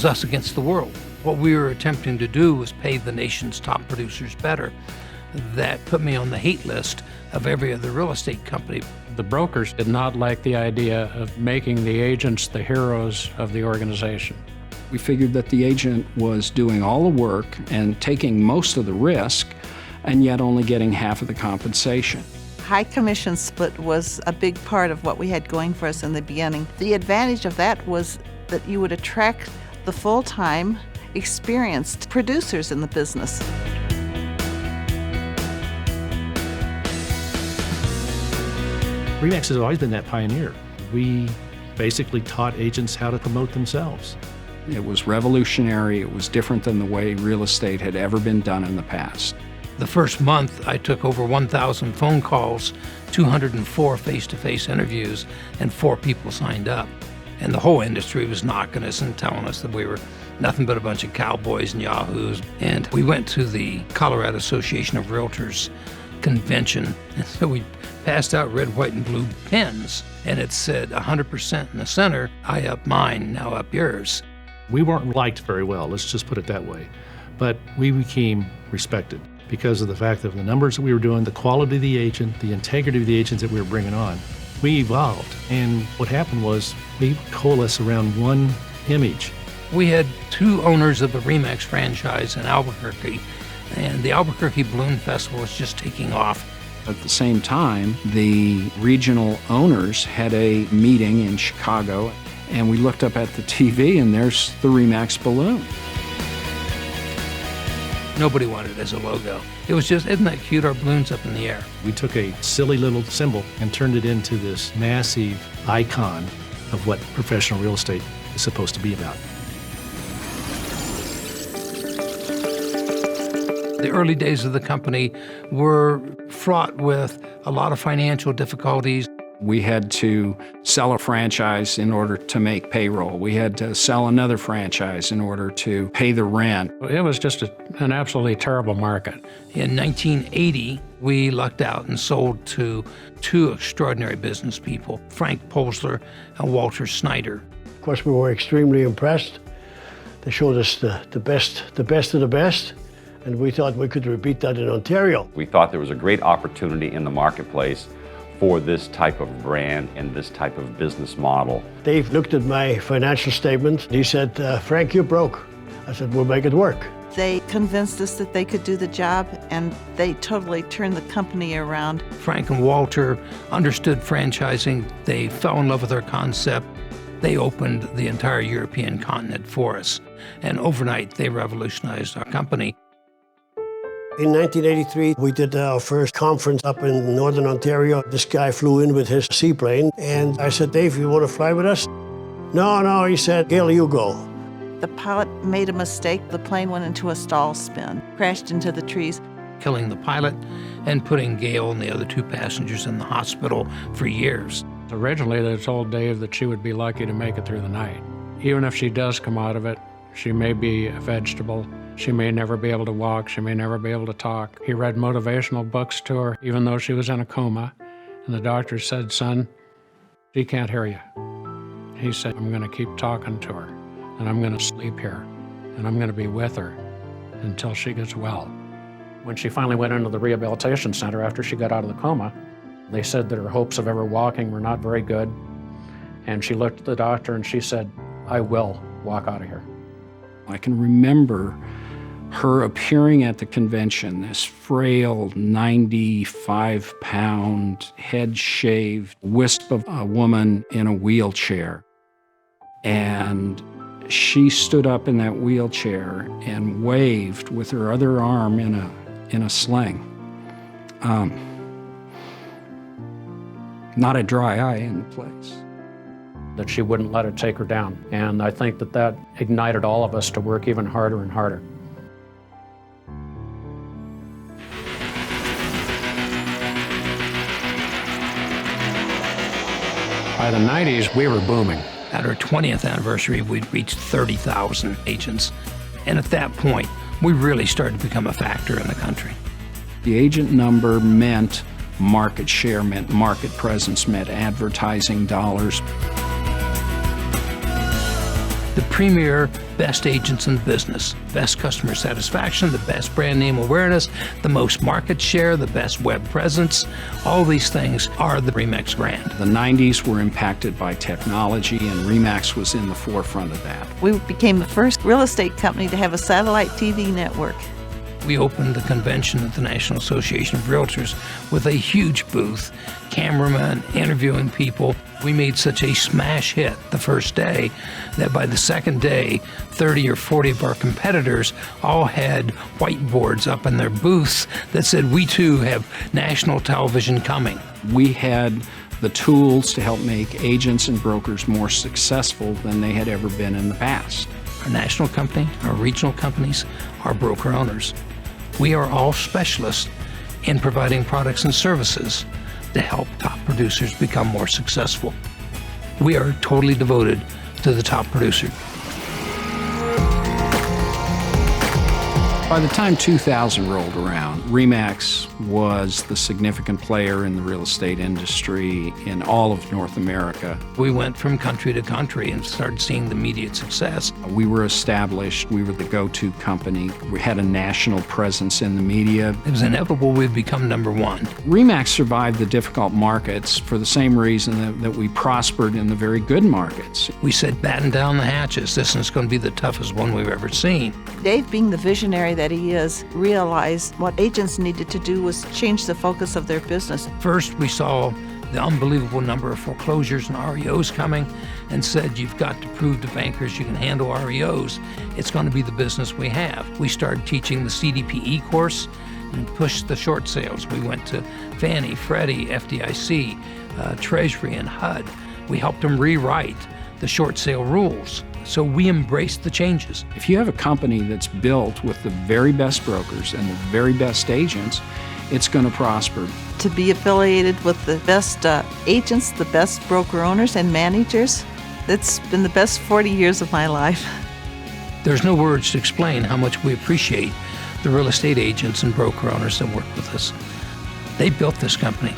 was us against the world. What we were attempting to do was pay the nation's top producers better. That put me on the hate list of every other real estate company. The brokers did not like the idea of making the agents the heroes of the organization. We figured that the agent was doing all the work and taking most of the risk, and yet only getting half of the compensation. High commission split was a big part of what we had going for us in the beginning. The advantage of that was that you would attract the full-time, experienced producers in the business. Remax has always been that pioneer. We basically taught agents how to promote themselves. It was revolutionary. It was different than the way real estate had ever been done in the past. The first month, I took over 1,000 phone calls, 204 face-to-face interviews, and 4 people signed up. And the whole industry was knocking us and telling us that we were nothing but a bunch of cowboys and yahoos. And we went to the Colorado Association of Realtors convention, and so we passed out red, white, and blue pens, and it said 100% in the center, I up mine, now up yours. We weren't liked very well, let's just put it that way. But we became respected because of the fact of the numbers that we were doing, the quality of the agent, the integrity of the agents that we were bringing on. We evolved, and what happened was we coalesced around one image. We had 2 owners of the Remax franchise in Albuquerque, and the Albuquerque Balloon Festival was just taking off. At the same time, the regional owners had a meeting in Chicago, and we looked up at the TV, and there's the Remax balloon. Nobody wanted it as a logo. It was just, isn't that cute, our balloons up in the air? We took a silly little symbol and turned it into this massive icon of what professional real estate is supposed to be about. The early days of the company were fraught with a lot of financial difficulties. We had to sell a franchise in order to make payroll. We had to sell another franchise in order to pay the rent. It was just an absolutely terrible market. In 1980, we lucked out and sold to 2 extraordinary business people, Frank Polsler and Walter Snyder. Of course, we were extremely impressed. They showed us the best of the best, and we thought we could repeat that in Ontario. We thought there was a great opportunity in the marketplace for this type of brand and this type of business model. Dave looked at my financial statement. He said, Frank, you're broke. I said, we'll make it work. They convinced us that they could do the job, and they totally turned the company around. Frank and Walter understood franchising. They fell in love with our concept. They opened the entire European continent for us, and overnight they revolutionized our company. In 1983, we did our first conference up in Northern Ontario. This guy flew in with his seaplane, and I said, Dave, you want to fly with us? No, he said, Gail, you go. The pilot made a mistake. The plane went into a stall spin, crashed into the trees. Killing the pilot and putting Gail and the other 2 passengers in the hospital for years. Originally, they told Dave that she would be lucky to make it through the night. Even if she does come out of it, she may be a vegetable. She may never be able to walk. She may never be able to talk. He read motivational books to her, even though she was in a coma. And the doctor said, son, she can't hear you. He said, I'm going to keep talking to her, and I'm going to sleep here, and I'm going to be with her until she gets well. When she finally went into the rehabilitation center after she got out of the coma, they said that her hopes of ever walking were not very good. And she looked at the doctor and she said, I will walk out of here. I can remember her appearing at the convention, this frail 95-pound, head-shaved wisp of a woman in a wheelchair. And she stood up in that wheelchair and waved with her other arm in a sling. Not a dry eye in the place. That she wouldn't let it take her down. And I think that ignited all of us to work even harder and harder. By the 90s, we were booming. At our 20th anniversary, we'd reached 30,000 agents. And at that point, we really started to become a factor in the country. The agent number meant market share, meant market presence, meant advertising dollars. the premier best agents in the business, best customer satisfaction, the best brand name awareness, the most market share, the best web presence. All these things are the Remax brand. The 90s were impacted by technology, and Remax was in the forefront of that. We became the first real estate company to have a satellite TV network. We opened the convention at the National Association of Realtors with a huge booth, cameramen interviewing people. We made such a smash hit the first day that by the second day, 30 or 40 of our competitors all had whiteboards up in their booths that said, "We too have national television coming." We had the tools to help make agents and brokers more successful than they had ever been in the past. Our national company, our regional companies, our broker owners. We are all specialists in providing products and services to help top producers become more successful. We are totally devoted to the top producer. By the time 2000 rolled around, Remax was the significant player in the real estate industry in all of North America. We went from country to country and started seeing the immediate success. We were established, we were the go-to company, we had a national presence in the media. It was inevitable we'd become number one. Remax survived the difficult markets for the same reason that we prospered in the very good markets. We said, batten down the hatches. This is going to be the toughest one we've ever seen. Dave, being the visionary that he is, realized what agents needed to do was change the focus of their business. First, we saw the unbelievable number of foreclosures and REOs coming and said, you've got to prove to bankers you can handle REOs. It's going to be the business we have. We started teaching the CDPE course and pushed the short sales. We went to Fannie, Freddie, FDIC, Treasury, and HUD. We helped them rewrite the short sale rules. So we embraced the changes. If you have a company that's built with the very best brokers and the very best agents, it's going to prosper. To be affiliated with the best agents, the best broker owners and managers, it's been the best 40 years of my life. There's no words to explain how much we appreciate the real estate agents and broker owners that work with us. They built this company.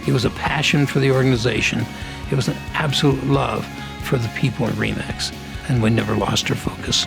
It was a passion for the organization. It was an absolute love for the people at Remax, and we never lost our focus.